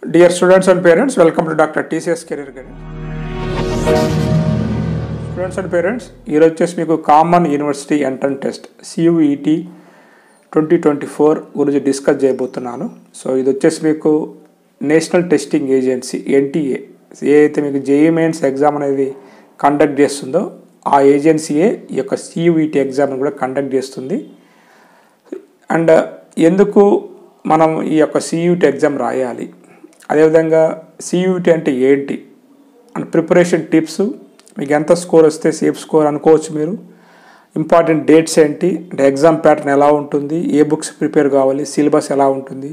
Dear students and parents, welcome to Dr. TCS Career Guidance. Students and parents, here is meeku Common University Entrance Test CUET 2024 గురించి discuss చేయబోతున్నాను. So ఇది వచ్చేసి మీకు national testing agency NTA ఏదైతే మీకు JEE mains exam అనేది conduct చేస్తుందో ఆ ఏజెన్సీయే ఈ యొక్క CUET ఎగ్జామ్ కూడా కండక్ట్ చేస్తుంది. అండ్ ఎందుకు మనం ఈ యొక్క CUET ఎగ్జామ్ రాయాలి, అదేవిధంగా CUET అంటే ఏంటి అండ్ ప్రిపరేషన్ టిప్స్, మీకు ఎంత స్కోర్ వస్తే సేఫ్ స్కోర్ అనుకోవచ్చు మీరు, ఇంపార్టెంట్ డేట్స్ ఏంటి, అంటే ఎగ్జామ్ ప్యాటర్న్ ఎలా ఉంటుంది, ఏ బుక్స్ ప్రిపేర్ కావాలి, సిలబస్ ఎలా ఉంటుంది,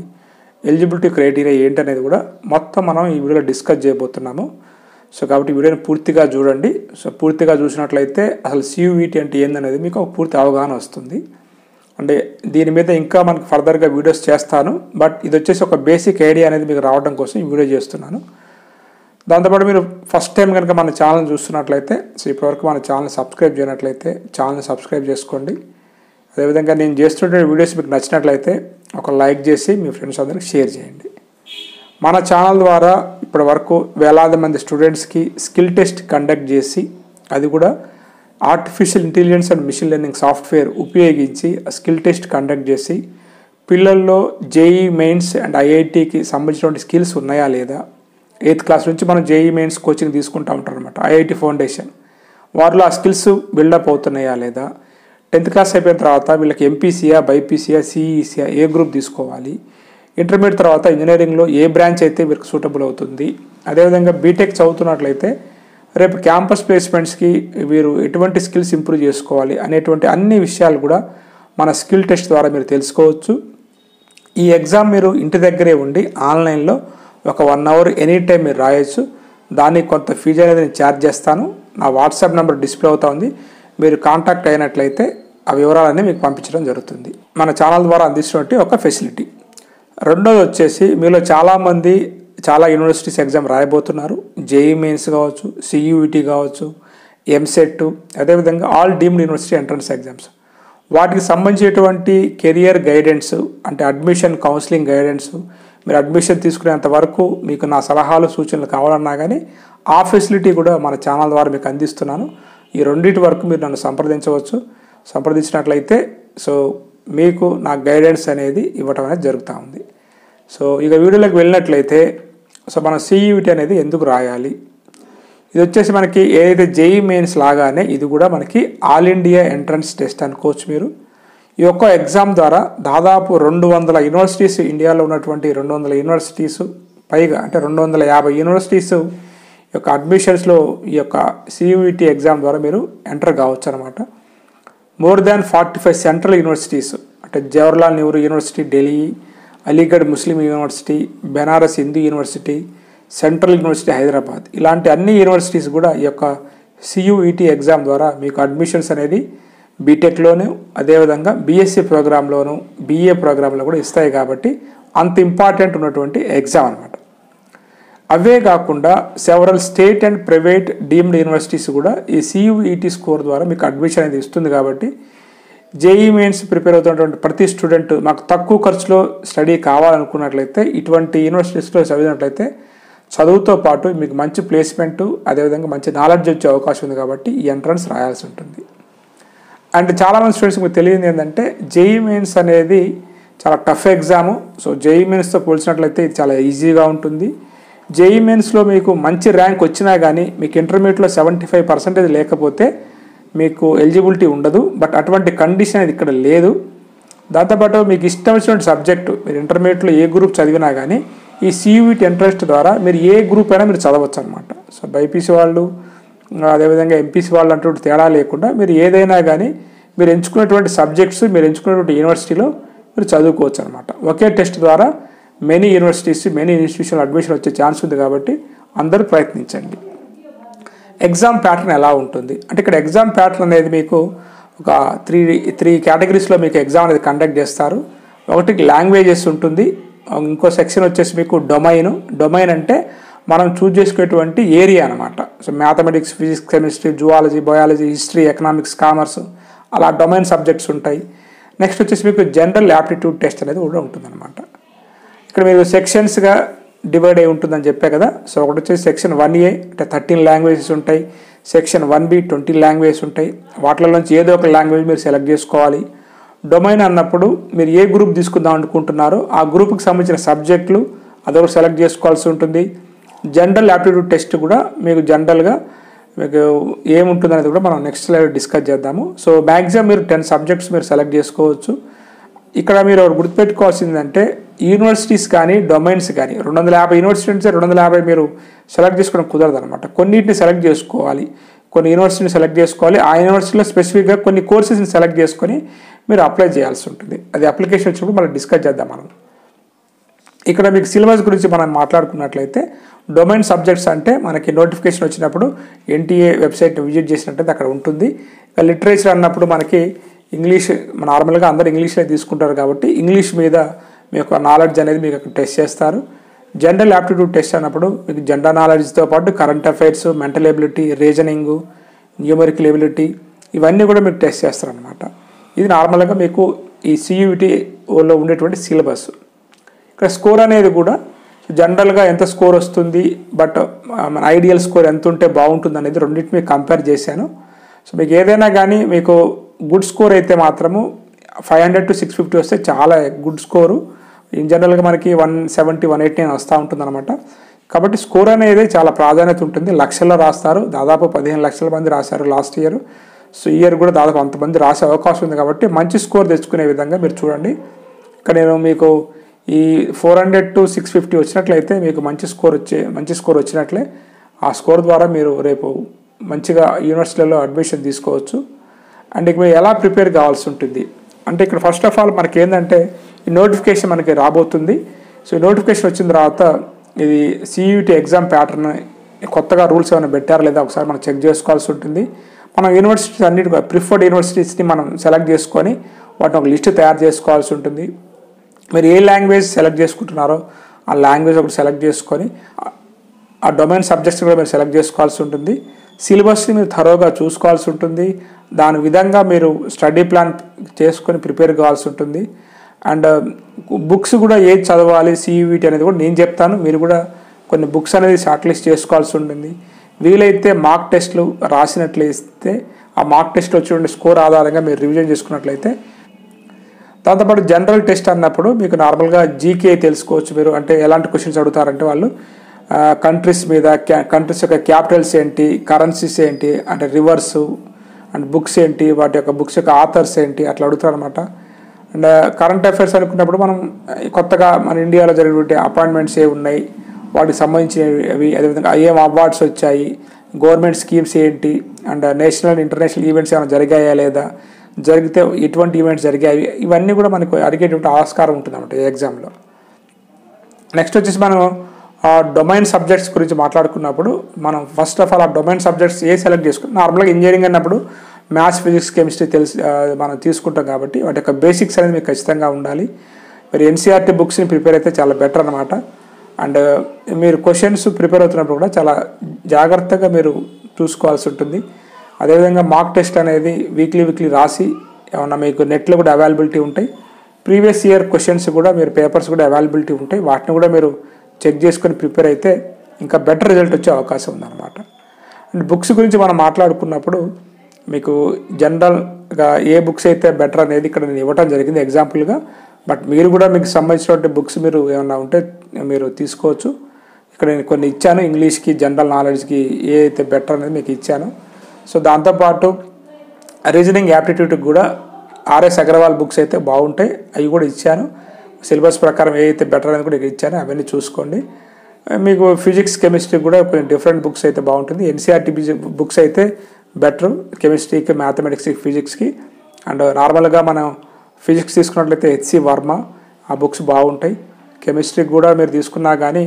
ఎలిజిబిలిటీ క్రైటీరియా ఏంటి అనేది కూడా మొత్తం మనం ఈ వీడియోలో డిస్కస్ చేయబోతున్నాము. సో కాబట్టి వీడియోని పూర్తిగా చూడండి. సో పూర్తిగా చూసినట్లయితే అసలు CUET అంటే ఏందనేది మీకు ఒక పూర్తి అవగాహన వస్తుంది. అంటే దీని మీద ఇంకా మనకు ఫర్దర్గా వీడియోస్ చేస్తాను, బట్ ఇది వచ్చేసి ఒక బేసిక్ ఐడియా అనేది మీకు రావడం కోసం ఈ వీడియో చేస్తున్నాను. దాంతోపాటు మీరు ఫస్ట్ టైం కనుక మన ఛానల్ చూస్తున్నట్లయితే, సో ఇప్పటివరకు మన ఛానల్ సబ్స్క్రైబ్ చేయనట్లయితే ఛానల్ సబ్స్క్రైబ్ చేసుకోండి. అదేవిధంగా నేను చేస్తున్న వీడియోస్ మీకు నచ్చినట్లయితే ఒక లైక్ చేసి మీ ఫ్రెండ్స్ అందరికి షేర్ చేయండి. మన ఛానల్ ద్వారా ఇప్పటి వరకు వేలాది మంది స్టూడెంట్స్కి స్కిల్ టెస్ట్ కండక్ట్ చేసి, అది కూడా artificial intelligence and machine learning software ఉపయోగించి స్కిల్ టెస్ట్ కండక్ట్ చేసి పిల్లల్లో JEE మెయిన్స్ అండ్ IITకి సంబంధించినటువంటి స్కిల్స్ ఉన్నాయా లేదా, 8th క్లాస్ నుంచి మనం JEE మెయిన్స్ కోచింగ్ తీసుకుంటూ ఉంటారు అనమాట. IIT ఫౌండేషన్ వారిలో ఆ స్కిల్స్ బిల్డప్ అవుతున్నాయా లేదా, 10th క్లాస్ అయిపోయిన తర్వాత వీళ్ళకి MPCయా, BIPCయా, CECయా, ఏ గ్రూప్ తీసుకోవాలి, ఇంటర్మీడియట్ తర్వాత ఇంజనీరింగ్లో ఏ బ్రాంచ్ అయితే వీరికి సూటబుల్ అవుతుంది, అదేవిధంగా బీటెక్ చదువుతున్నట్లయితే రేపు క్యాంపస్ ప్లేస్మెంట్స్కి వీరు ఎటువంటి స్కిల్స్ ఇంప్రూవ్ చేసుకోవాలి అనేటువంటి అన్ని విషయాలు కూడా మన స్కిల్ టెస్ట్ ద్వారా మీరు తెలుసుకోవచ్చు. ఈ ఎగ్జామ్ మీరు ఇంటి దగ్గరే ఉండి ఆన్లైన్లో ఒక 1 అవర్ ఎనీ టైం మీరు రాయొచ్చు. దానికి కొంత ఫీజు అనేది నేను ఛార్జ్ చేస్తాను. నా వాట్సాప్ నెంబర్ డిస్ప్లే అవుతుంది. మీరు కాంటాక్ట్ అయినట్లయితే ఆ వివరాలన్నీ మీకు పంపించడం జరుగుతుంది. మన ఛానల్ ద్వారా అందిస్తున్నట్టు ఒక ఫెసిలిటీ. రెండోది వచ్చేసి మీలో చాలామంది చాలా యూనివర్సిటీస్ ఎగ్జామ్ రాయబోతున్నారు. JEE మెయిన్స్ కావచ్చు, CUET కావచ్చు, MSET, అదేవిధంగా all deemed university entrance exams. వాటికి సంబంధించినటువంటి కెరియర్ గైడెన్స్, అంటే అడ్మిషన్ కౌన్సిలింగ్ గైడెన్స్, మీరు అడ్మిషన్ తీసుకునేంత వరకు మీకు నా సలహాలు సూచనలు కావాలన్నా కానీ ఆ ఫెసిలిటీ కూడా మన ఛానల్ ద్వారా మీకు అందిస్తున్నాను. ఈ రెండింటి వరకు మీరు నన్ను సంప్రదించవచ్చు. సంప్రదించినట్లయితే సో మీకు నా గైడెన్స్ అనేది ఇవ్వటం అనేది జరుగుతూ ఉంది. సో ఇక వీడియోలోకి వెళ్ళినట్లయితే, సో మన CUET అనేది ఎందుకు రాయాలి, ఇది వచ్చేసి మనకి ఏదైతే JEE మెయిన్స్ లాగానే ఇది కూడా మనకి ఆల్ ఇండియా ఎంట్రన్స్ టెస్ట్ అనుకోవచ్చు మీరు. ఈ యొక్క ఎగ్జామ్ ద్వారా దాదాపు 200 యూనివర్సిటీస్, ఇండియాలో ఉన్నటువంటి 200 యూనివర్సిటీస్ పైగా, అంటే 250 యూనివర్సిటీస్ యొక్క అడ్మిషన్స్లో ఈ యొక్క CUET ఎగ్జామ్ ద్వారా మీరు ఎంటర్ కావచ్చు అనమాట. మోర్ దాన్ 45 సెంట్రల్ యూనివర్సిటీస్, అంటే Jawaharlal Nehru University Delhi, Aligarh Muslim University, Benaras Hindu University, Central University Hyderabad, ఇలాంటి అన్ని యూనివర్సిటీస్ కూడా ఈ యొక్క CUET ఎగ్జామ్ ద్వారా మీకు అడ్మిషన్స్ అనేది బీటెక్లోను, అదేవిధంగా BSc ప్రోగ్రాంలోను, BA ప్రోగ్రాంలో కూడా ఇస్తాయి. కాబట్టి అంత ఇంపార్టెంట్ ఉన్నటువంటి ఎగ్జామ్ అనమాట. అవే కాకుండా several state and private deemed universities కూడా ఈ CUET స్కోర్ ద్వారా మీకు అడ్మిషన్ అనేది ఇస్తుంది. కాబట్టి JEE మెయిన్స్ ప్రిపేర్ అవుతున్నటువంటి ప్రతి స్టూడెంట్ మాకు తక్కువ ఖర్చులో స్టడీ కావాలనుకున్నట్లయితే ఇటువంటి యూనివర్సిటీస్లో చదివినట్లయితే చదువుతో పాటు మీకు మంచి ప్లేస్మెంటు, అదేవిధంగా మంచి నాలెడ్జ్ వచ్చే అవకాశం ఉంది. కాబట్టి ఈ ఎంట్రన్స్ రాయాల్సి ఉంటుంది. అండ్ చాలామంది స్టూడెంట్స్ మీకు తెలియదు ఏంటంటే JEE మెయిన్స్ అనేది చాలా టఫ్ ఎగ్జాము. సో JEE మెయిన్స్తో పోల్చినట్లయితే ఇది చాలా ఈజీగా ఉంటుంది. JEE మెయిన్స్లో మీకు మంచి ర్యాంక్ వచ్చినా కానీ మీకు ఇంటర్మీడియట్లో 75% లేకపోతే మీకు ఎలిజిబిలిటీ ఉండదు. బట్ అటువంటి కండిషన్ అనేది ఇక్కడ లేదు. దాంతోపాటు మీకు ఇష్టం వచ్చిన సబ్జెక్టు, మీరు ఇంటర్మీడియట్లో ఏ గ్రూప్ చదివినా కానీ ఈ CUET ఎంట్రన్స్ ద్వారా మీరు ఏ గ్రూప్ అయినా మీరు చదవచ్చు అనమాట. సో BIPC వాళ్ళు, అదేవిధంగా MPC వాళ్ళు అటువంటి తేడా లేకుండా మీరు ఏదైనా కానీ మీరు ఎంచుకున్నటువంటి సబ్జెక్ట్స్, మీరు ఎంచుకున్నటువంటి యూనివర్సిటీలో మీరు చదువుకోవచ్చు అనమాట. ఒకే టెస్ట్ ద్వారా many universities, many institution admission వచ్చే ఛాన్స్ ఉంది. కాబట్టి అందరూ ప్రయత్నించండి. ఎగ్జామ్ ప్యాటర్న్ ఎలా ఉంటుంది అంటే, ఇక్కడ ఎగ్జామ్ ప్యాటర్న్ అనేది మీకు ఒక త్రీ కేటగిరీస్లో మీకు ఎగ్జామ్ అనేది కండక్ట్ చేస్తారు. ఒకటి లాంగ్వేజెస్ ఉంటుంది, ఇంకో సెక్షన్ వచ్చేసి మీకు డొమైన్ అంటే మనం చూజ్ చేసుకునేటువంటి ఏరియా అనమాట. So mathematics, physics, chemistry, zoology, biology, history, economics, commerce, అలా డొమైన్ సబ్జెక్ట్స్ ఉంటాయి. నెక్స్ట్ వచ్చేసి మీకు జనరల్ యాప్టిట్యూడ్ టెస్ట్ అనేది కూడా ఉంటుందన్నమాట. ఇక్కడ మీరు సెక్షన్స్గా డివైడ్ అయి ఉంటుందని చెప్పే కదా. సో ఒకటి వచ్చేసి సెక్షన్ 1A అంటే 13 లాంగ్వేజెస్ ఉంటాయి, సెక్షన్ 1B 20 లాంగ్వేజెస్ ఉంటాయి. వాటిలో నుంచి ఏదో ఒక లాంగ్వేజ్ మీరు సెలెక్ట్ చేసుకోవాలి. డొమైన్ అన్నప్పుడు మీరు ఏ గ్రూప్ తీసుకుందాం అనుకుంటున్నారో ఆ గ్రూప్కి సంబంధించిన సబ్జెక్టులు అదొకటి సెలెక్ట్ చేసుకోవాల్సి ఉంటుంది. జనరల్ యాప్టిట్యూడ్ టెస్ట్ కూడా మీకు జనరల్గా మీకు ఏముంటుంది అనేది కూడా మనం నెక్స్ట్ స్లైడ్ డిస్కస్ చేద్దాము. సో మ్యాక్సిమం మీరు 10 సబ్జెక్ట్స్ మీరు సెలెక్ట్ చేసుకోవచ్చు. ఇక్కడ మీరు గుర్తుపెట్టుకోవాల్సిందంటే యూనివర్సిటీస్ కానీ డొమైన్స్ కానీ 250 యూనివర్సిటీ ఉంటే 250 మీరు సెలెక్ట్ చేసుకోవడం కుదరదు అనమాట. కొన్నిటిని సెలెక్ట్ చేసుకోవాలి, కొన్ని యూనివర్సిటీని సెలెక్ట్ చేసుకోవాలి. ఆ యూనివర్సిటీలో స్పెసిఫిక్గా కొన్ని కోర్సెస్ని సెలెక్ట్ చేసుకొని మీరు అప్లై చేయాల్సి ఉంటుంది. అది అప్లికేషన్ వచ్చినప్పుడు మనం డిస్కస్ చేద్దాం. మనం ఇక్కడ మీకు సిలబస్ గురించి మనం మాట్లాడుకున్నట్లయితే డొమైన్ సబ్జెక్ట్స్ అంటే మనకి నోటిఫికేషన్ వచ్చినప్పుడు NTA వెబ్సైట్ని విజిట్ చేసినట్టయితే అక్కడ ఉంటుంది. లిటరేచర్ అన్నప్పుడు మనకి ఇంగ్లీష్ నార్మల్గా అందరూ ఇంగ్లీష్లో తీసుకుంటారు కాబట్టి ఇంగ్లీష్ మీద మీ యొక్క నాలెడ్జ్ అనేది మీకు అక్కడ టెస్ట్ చేస్తారు. జనరల్ యాప్టిట్యూడ్ టెస్ట్ అన్నప్పుడు మీకు జనరల్ నాలెడ్జ్తో పాటు current affairs, mental ability, reasoning, numerical ability ఇవన్నీ కూడా మీకు టెస్ట్ చేస్తారనమాట. ఇది నార్మల్గా మీకు ఈ CUETలో ఉండేటువంటి సిలబస్. ఇక్కడ స్కోర్ అనేది కూడా జనరల్గా ఎంత స్కోర్ వస్తుంది, బట్ మన ఐడియల్ స్కోర్ ఎంత ఉంటే బాగుంటుంది అనేది రెండింటిని మీకు కంపేర్ చేశాను. సో మీకు ఏదైనా కానీ మీకు గుడ్ స్కోర్ అయితే మాత్రము 500 to 650 వస్తే చాలా గుడ్ స్కోరు. ఇన్ జనరల్గా మనకి 170, 180 వస్తూ ఉంటుంది అనమాట. కాబట్టి స్కోర్ అనేది చాలా ప్రాధాన్యత ఉంటుంది. లక్షల్లో రాస్తారు, దాదాపు 15 లక్షల మంది రాశారు లాస్ట్ ఇయర్. సో ఈ ఇయర్ కూడా దాదాపు అంతమంది రాసే అవకాశం ఉంది కాబట్టి మంచి స్కోర్ తెచ్చుకునే విధంగా మీరు చూడండి. ఇక్కడ నేను మీకు ఈ 400 to 650 వచ్చినట్లయితే మీకు మంచి స్కోర్ వచ్చినట్లే. ఆ స్కోర్ ద్వారా మీరు రేపు మంచిగా యూనివర్సిటీలలో అడ్మిషన్ తీసుకోవచ్చు. అండ్ ఇక మీరు ఎలా ప్రిపేర్ కావాల్సి ఉంటుంది అంటే ఇక్కడ ఫస్ట్ ఆఫ్ ఆల్ మనకి ఏంటంటే ఈ నోటిఫికేషన్ మనకి రాబోతుంది. సో ఈ నోటిఫికేషన్ వచ్చిన తర్వాత ఇది CUET ఎగ్జామ్ ప్యాటర్న్ కొత్తగా రూల్స్ ఏమైనా పెట్టారా లేదా ఒకసారి మనం చెక్ చేసుకోవాల్సి ఉంటుంది. మనం యూనివర్సిటీస్ అన్నిటి ప్రిఫర్డ్ యూనివర్సిటీస్ని మనం సెలెక్ట్ చేసుకొని వాటిని ఒక లిస్ట్ తయారు చేసుకోవాల్సి ఉంటుంది. మీరు ఏ లాంగ్వేజ్ సెలెక్ట్ చేసుకుంటున్నారో ఆ లాంగ్వేజ్ ఒకటి సెలెక్ట్ చేసుకొని ఆ డొమైన్ సబ్జెక్ట్స్ కూడా మీరు సెలెక్ట్ చేసుకోవాల్సి ఉంటుంది. సిలబస్ని మీరు థరోగా చూసుకోవాల్సి ఉంటుంది. దాని విధంగా మీరు స్టడీ ప్లాన్ చేసుకొని ప్రిపేర్ కావాల్సి ఉంటుంది. అండ్ బుక్స్ కూడా ఏది చదవాలి CUET అనేది కూడా నేను చెప్తాను. మీరు కూడా కొన్ని బుక్స్ అనేది షార్ట్ లిస్ట్ చేసుకోవాల్సి ఉంటుంది. వీలైతే మార్క్ టెస్ట్లు రాసినట్లయితే ఆ మార్క్ టెస్ట్ వచ్చి స్కోర్ ఆధారంగా మీరు రివిజన్ చేసుకున్నట్లయితే దాంతోపాటు జనరల్ టెస్ట్ అన్నప్పుడు మీకు నార్మల్గా GK తెలుసుకోవచ్చు. మీరు అంటే ఎలాంటి క్వశ్చన్స్ అడుగుతారంటే వాళ్ళు కంట్రీస్ మీద, కంట్రీస్ యొక్క క్యాపిటల్స్ ఏంటి, కరెన్సీస్ ఏంటి, అంటే రివర్సు అండ్ బుక్స్ ఏంటి, వాటి యొక్క బుక్స్ యొక్క ఆథర్స్ ఏంటి అట్లా అడుగుతారు అనమాట. అండ్ కరెంట్ అఫైర్స్ అనుకున్నప్పుడు మనం కొత్తగా మన ఇండియాలో జరిగినటువంటి అపాయింట్మెంట్స్ ఏ ఉన్నాయి, వాటికి సంబంధించినవి, అదేవిధంగా ఏం అవార్డ్స్ వచ్చాయి, గవర్నమెంట్ స్కీమ్స్ ఏంటి, అండ్ నేషనల్ ఇంటర్నేషనల్ ఈవెంట్స్ ఏమైనా జరిగాయా లేదా, జరిగితే ఎటువంటి ఈవెంట్స్ జరిగాయి, ఇవన్నీ కూడా మనకు అడిగేటువంటి ఆస్కారం ఉంటుంది అన్నమాట ఈ ఎగ్జామ్లో. నెక్స్ట్ వచ్చేసి మనం డొమైన్ సబ్జెక్ట్స్ గురించి మాట్లాడుకున్నప్పుడు మనం ఫస్ట్ ఆఫ్ ఆల్ ఆ డొమైన్ సబ్జెక్ట్స్ ఏ సెలెక్ట్ చేసుకుని నార్మల్గా ఇంజనీరింగ్ అన్నప్పుడు మ్యాథ్స్, ఫిజిక్స్, కెమిస్ట్రీ మనం తీసుకుంటాం కాబట్టి వాటి యొక్క బేసిక్స్ అనేది మీకు ఖచ్చితంగా ఉండాలి. మరి NCERT బుక్స్ని ప్రిపేర్ అయితే చాలా బెటర్ అనమాట. అండ్ మీరు క్వశ్చన్స్ ప్రిపేర్ అవుతున్నప్పుడు కూడా చాలా జాగ్రత్తగా మీరు చూసుకోవాల్సి ఉంటుంది. అదేవిధంగా మార్క్ టెస్ట్ అనేది వీక్లీ రాసి ఏమన్నా మీకు నెట్లో కూడా అవైలబిలిటీ ఉంటాయి. ప్రీవియస్ ఇయర్ క్వశ్చన్స్ కూడా మీరు పేపర్స్ కూడా అవైలబిలిటీ ఉంటాయి. వాటిని కూడా మీరు చెక్ చేసుకొని ప్రిపేర్ అయితే ఇంకా బెటర్ రిజల్ట్ వచ్చే అవకాశం ఉందన్నమాట. అండ్ బుక్స్ గురించి మనం మాట్లాడుకున్నప్పుడు మీకు జనరల్గా ఏ బుక్స్ అయితే బెటర్ అనేది ఇక్కడ నేను ఇవ్వడం జరిగింది ఎగ్జాంపుల్గా. బట్ మీరు కూడా మీకు సంబంధించినటువంటి బుక్స్ మీరు ఏమన్నా ఉంటే మీరు తీసుకోవచ్చు. ఇక్కడ నేను కొన్ని ఇచ్చాను, ఇంగ్లీష్కి, జనరల్ నాలెడ్జ్కి ఏ అయితే బెటర్ అనేది మీకు ఇచ్చాను. సో దాంతోపాటు రీజనింగ్ యాప్టిట్యూడ్కి కూడా RS అగర్వాల్ బుక్స్ అయితే బాగుంటాయి, అవి కూడా ఇచ్చాను. సిలబస్ ప్రకారం ఏ అయితే బెటర్ అనేది కూడా ఇచ్చాను, అవన్నీ చూసుకోండి. మీకు ఫిజిక్స్, కెమిస్ట్రీ కూడా కొన్ని డిఫరెంట్ బుక్స్ అయితే బాగుంటుంది. NCERT బుక్స్ అయితే బెటర్ కెమిస్ట్రీకి, మ్యాథమెటిక్స్కి, ఫిజిక్స్కి. అండ్ నార్మల్గా మనం ఫిజిక్స్ తీసుకున్నట్లయితే HC వర్మ ఆ బుక్స్ బాగుంటాయి. కెమిస్ట్రీకి కూడా మీరు తీసుకున్నా కానీ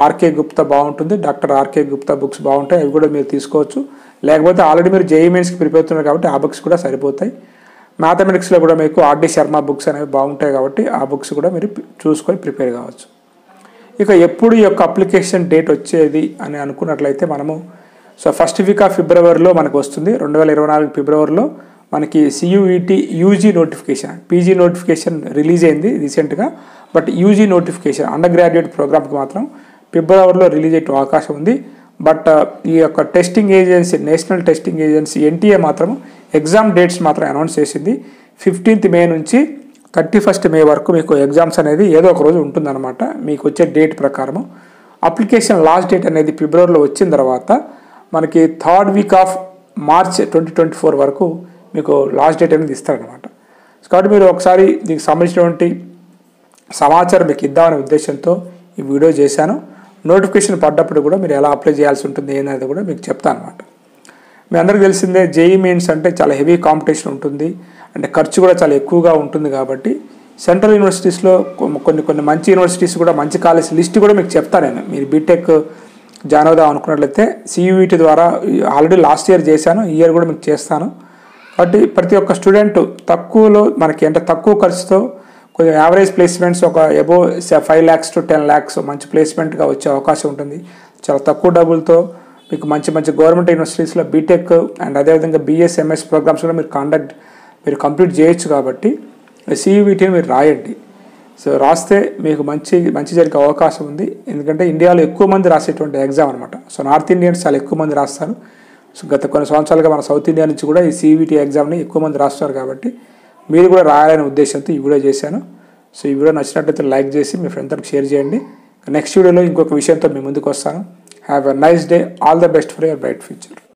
RK గుప్తా బాగుంటుంది, డాక్టర్ RK గుప్తా బుక్స్ బాగుంటాయి, అవి కూడా మీరు తీసుకోవచ్చు. లేకపోతే ఆల్రెడీ మీరు JEE మెయిన్స్కి ప్రిపేర్ అవుతున్నారు కాబట్టి ఆ బుక్స్ కూడా సరిపోతాయి. మ్యాథమెటిక్స్లో కూడా మీకు RD శర్మ బుక్స్ అనేవి బాగుంటాయి కాబట్టి ఆ బుక్స్ కూడా మీరు చూసుకొని ప్రిపేర్ కావచ్చు. ఇక ఎప్పుడు ఈ యొక్క అప్లికేషన్ డేట్ వచ్చేది అని అనుకున్నట్లయితే మనము ఫస్ట్ వీక్ ఆఫ్ ఫిబ్రవరిలో మనకు వస్తుంది. 2024 ఫిబ్రవరిలో మనకి CUET UG notification, PG notification release అయింది రీసెంట్గా. But UG notification under graduate ప్రోగ్రామ్కి మాత్రం ఫిబ్రవరిలో రిలీజ్ అయ్యే అవకాశం ఉంది. బట్ ఈ యొక్క testing agency, national testing agency NTA మాత్రం ఎగ్జామ్ డేట్స్ మాత్రం అనౌన్స్ చేసింది. 15th మే నుంచి 31st మే వరకు మీకు ఎగ్జామ్స్ అనేది ఏదో ఒక రోజు ఉంటుందన్నమాట. మీకు వచ్చే డేట్ ప్రకారము అప్లికేషన్ లాస్ట్ డేట్ అనేది ఫిబ్రవరిలో వచ్చిన తర్వాత మనకి 3rd వీక్ ఆఫ్ మార్చ్ 2024 వరకు మీకు లాస్ట్ డేట్ అనేది ఇస్తారనమాట. కాబట్టి మీరు ఒకసారి దీనికి సంబంధించినటువంటి సమాచారం మీకు ఇద్దామనే ఉద్దేశంతో ఈ వీడియో చేశాను. నోటిఫికేషన్ పడ్డప్పుడు కూడా మీరు ఎలా అప్లై చేయాల్సి ఉంటుంది అనేది కూడా మీకు చెప్తాను అనమాట. మీ అందరికీ తెలిసిందే జేఈ మెయిన్స్ అంటే చాలా హెవీ కాంపిటీషన్ ఉంటుంది, అంటే ఖర్చు కూడా చాలా ఎక్కువగా ఉంటుంది. కాబట్టి సెంట్రల్ యూనివర్సిటీస్లో కొన్ని మంచి యూనివర్సిటీస్ కూడా మంచి కాలేజ్ లిస్ట్ కూడా మీకు చెప్తాను నేను. మీరు బీటెక్ జాయిన్ అవుదాం అనుకున్నట్లయితే CUET ద్వారా ఆల్రెడీ లాస్ట్ ఇయర్ చేశాను, ఈ ఇయర్ కూడా మీకు చేస్తాను. కాబట్టి ప్రతి ఒక్క స్టూడెంట్ తక్కువలో మనకి అంటే తక్కువ ఖర్చుతో కొంచెం యావరేజ్ ప్లేస్మెంట్స్ ఒక అబోవ్ 5 lakhs to 10 lakhs మంచి ప్లేస్మెంట్గా వచ్చే అవకాశం ఉంటుంది. చాలా తక్కువ డబ్బులతో మీకు మంచి గవర్నమెంట్ యూనివర్సిటీస్లో బీటెక్ అండ్ అదేవిధంగా BS MS ప్రోగ్రామ్స్ కూడా మీరు కంప్లీట్ చేయొచ్చు. కాబట్టి CUETని మీరు రాయండి. సో రాస్తే మీకు మంచి జరిగే అవకాశం ఉంది. ఎందుకంటే ఇండియాలో ఎక్కువ మంది రాసేటువంటి ఎగ్జామ్ అనమాట. సో నార్త్ ఇండియన్స్ చాలా ఎక్కువ మంది రాస్తారు. సో గత కొన్ని సంవత్సరాలుగా మన సౌత్ ఇండియా నుంచి కూడా ఈ CUET ఎగ్జామ్ని ఎక్కువ మంది రాస్తారు. కాబట్టి మీరు కూడా రాయాలనే ఉద్దేశంతో ఈ వీడియో చేశాను. సో ఈ వీడియో నచ్చినట్లయితే లైక్ చేసి మీ ఫ్రెండ్స్కి షేర్ చేయండి. నెక్స్ట్ వీడియోలో ఇంకొక విషయంతో మీ ముందుకు వస్తాను. Have a nice day. All the best for your bright future.